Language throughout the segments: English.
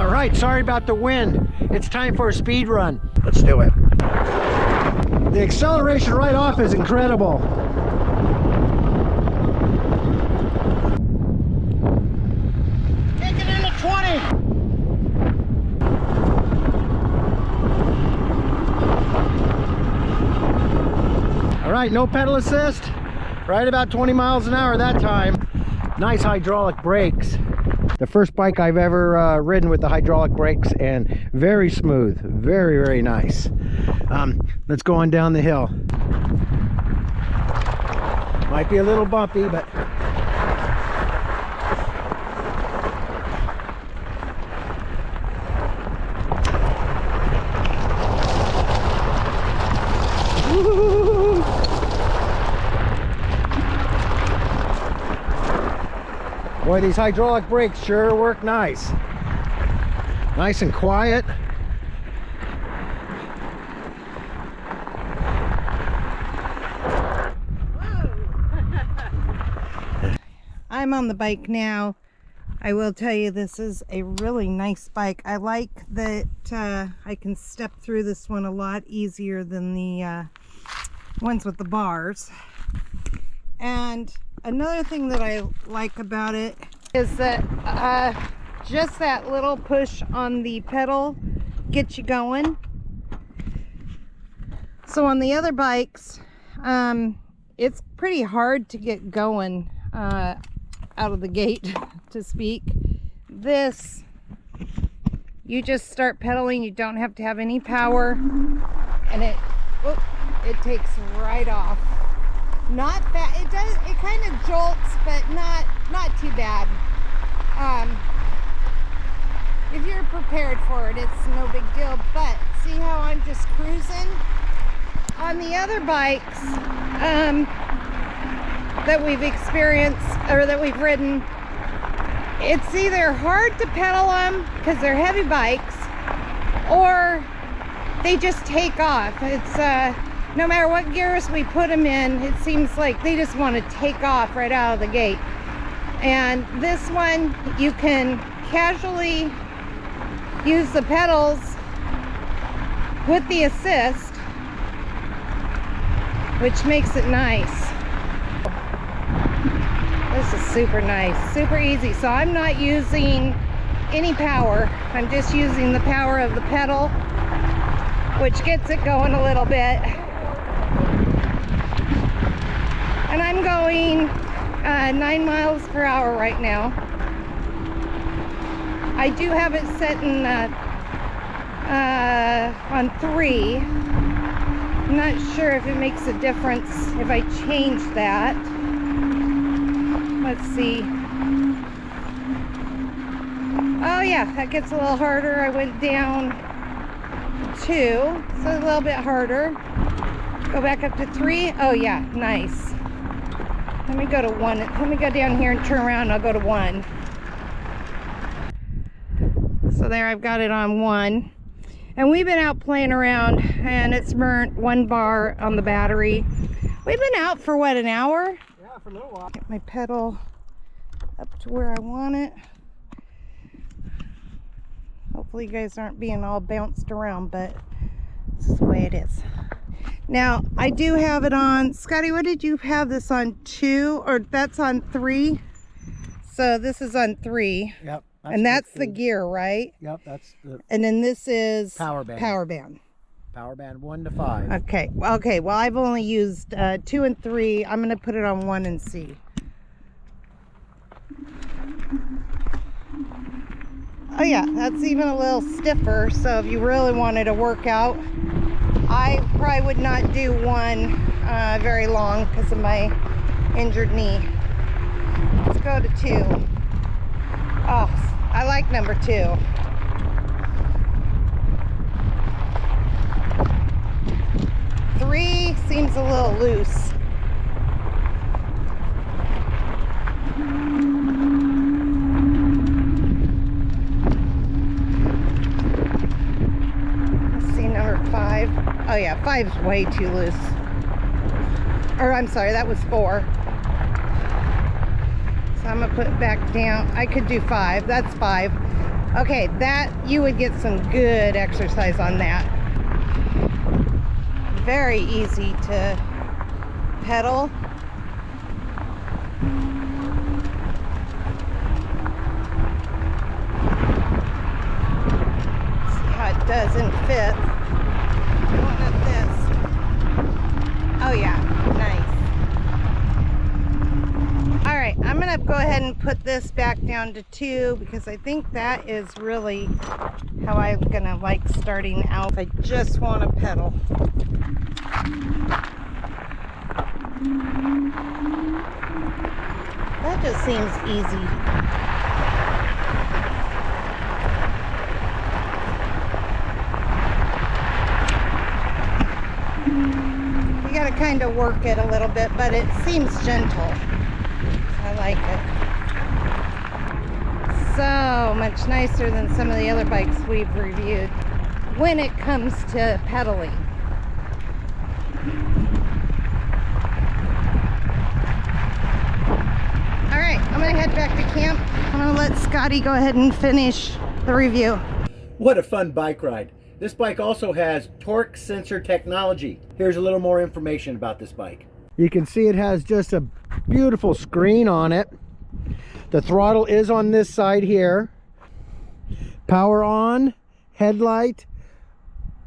All right, sorry about the wind. It's time for a speed run. Let's do it. The acceleration right off is incredible. Take it into 20. All right, no pedal assist. Right about 20 miles an hour that time. Nice hydraulic brakes. The first bike I've ever ridden with the hydraulic brakes, and very smooth, very, very nice. Let's go on down the hill. Might be a little bumpy, but woo-hoo-hoo-hoo. Boy, these hydraulic brakes sure work nice. Nice and quiet. I'm on the bike now. I will tell you, this is a really nice bike. I like that I can step through this one a lot easier than the ones with the bars. And another thing that I like about it is that just that little push on the pedal gets you going. So on the other bikes, it's pretty hard to get going out of the gate, to speak. This, you just start pedaling, you don't have to have any power, and it takes right off. Not that it kind of jolts, but not too bad. If you're prepared for it, it's no big deal. But see how I'm just cruising? On the other bikes that we've experienced or that we've ridden, it's either hard to pedal them because they're heavy bikes, or they just take off. It's no matter what gears we put them in, it seems like they just want to take off right out of the gate. And this one, you can casually use the pedals with the assist, which makes it nice. This is super nice, super easy. So I'm not using any power. I'm just using the power of the pedal, which gets it going a little bit. And I'm going 9 miles per hour right now. I do have it set in on 3. I'm not sure if it makes a difference if I change that. Let's see. Oh yeah, that gets a little harder. I went down 2, so a little bit harder. Go back up to 3. Oh yeah, nice. Let me go to 1. Let me go down here and turn around and I'll go to 1. So there, I've got it on 1. And we've been out playing around, and it's burnt 1 bar on the battery. We've been out for what, an hour? yeah, for a little while. Get my pedal up to where I want it. Hopefully you guys aren't being all bounced around, but this is the way it is. Now, I do have it on, Scotty, what did you have this on, 2? Or that's on 3? So this is on 3. Yep. And that's the gear, right? Yep, that's the And then this is power band. Power band. Power band 1 to 5. Okay. Okay. Well, I've only used 2 and 3. I'm going to put it on 1 and see. Oh yeah, that's even a little stiffer. So if you really wanted to work out, I probably would not do 1 very long because of my injured knee. Let's go to 2. Oh, I like number 2. Three seems a little loose. Let's see, number 5. Oh yeah, 5's way too loose. Or I'm sorry, that was 4. So I'm gonna put it back down. I could do 5. That's 5. Okay, that, you would get some good exercise on that. Very easy to pedal. See how it doesn't fit. Going up this. Oh yeah, nice. All right, I'm gonna go ahead and put this back down to 2 because I think that is really how I'm gonna like starting out. I just want to pedal. That just seems easy. You gotta kind of work it a little bit, but it seems gentle. I like it. So much nicer than some of the other bikes we've reviewed when it comes to pedaling. All right, I'm gonna head back to camp. I'm gonna let Scotty go ahead and finish the review. What a fun bike ride. This bike also has torque sensor technology. Here's a little more information about this bike. You can see it has just a beautiful screen on it. The throttle is on this side here. Power on, headlight,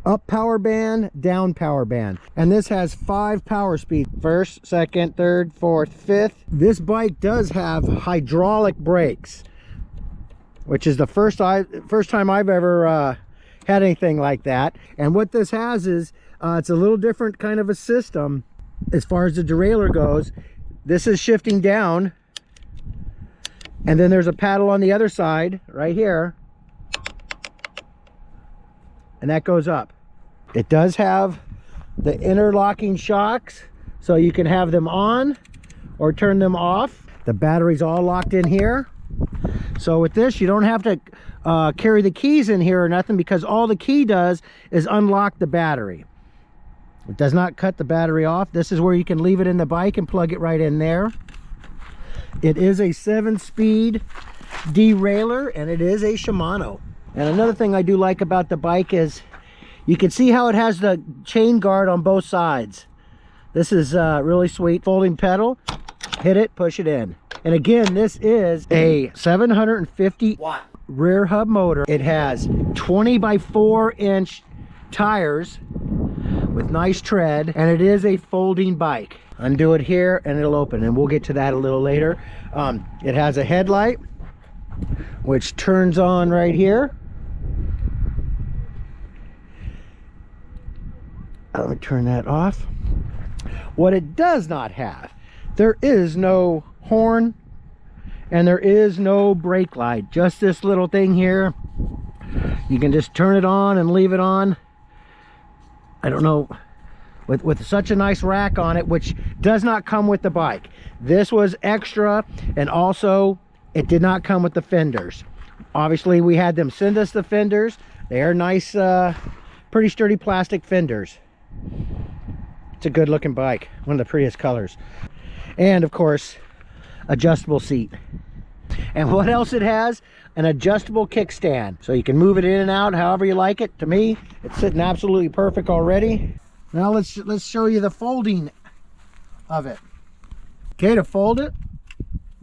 up power band, down power band. And this has 5 power speeds. First, second, third, fourth, fifth. This bike does have hydraulic brakes, which is the first time I've ever had anything like that. And what this has is, it's a little different kind of a system as far as the derailleur goes. This is shifting down, and then there's a paddle on the other side right here, and that goes up. It does have the interlocking shocks, so you can have them on or turn them off. The battery's all locked in here. So with this, you don't have to carry the keys in here or nothing, because all the key does is unlock the battery. It does not cut the battery off. This is where you can leave it in the bike and plug it right in there. It is a 7-speed derailleur, and it is a Shimano. And another thing I do like about the bike is you can see how it has the chain guard on both sides. This is really sweet. Folding pedal, hit it, push it in. And again, this is a 750 watt rear hub motor. It has 20 by 4 inch tires with nice tread, and it is a folding bike. Undo it here and it'll open, and we'll get to that a little later. It has a headlight which turns on right here. Let me turn that off. What it does not have, there is no horn and there is no brake light, just this little thing here. You can just turn it on and leave it on. I don't know, with such a nice rack on it, which does not come with the bike. This was extra, and also it did not come with the fenders. Obviously we had them send us the fenders. They are nice, pretty sturdy plastic fenders. It's a good looking bike, one of the prettiest colors. And of course, adjustable seat. And what else it has? An adjustable kickstand, so you can move it in and out however you like it. To me, it's sitting absolutely perfect already. Now let's show you the folding of it. Okay, to fold it,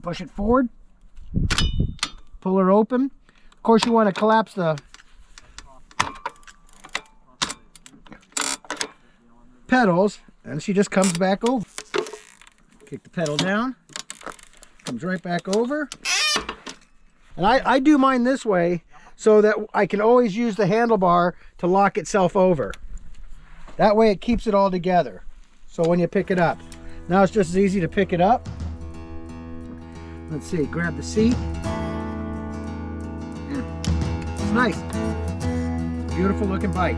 push it forward, pull her open. Of course, you want to collapse the pedals, and she just comes back over. Kick the pedal down, comes right back over. And I do mine this way so that I can always use the handlebar to lock itself over. That way it keeps it all together. So when you pick it up. Now it's just as easy to pick it up. Let's see, grab the seat. Yeah, it's nice. Beautiful looking bike.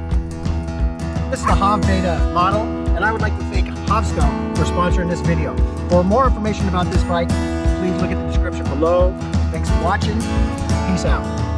This is the HovBeta model, and I would like to thank Hovsco for sponsoring this video. For more information about this bike, please look at the description below. Thanks for watching. Peace out.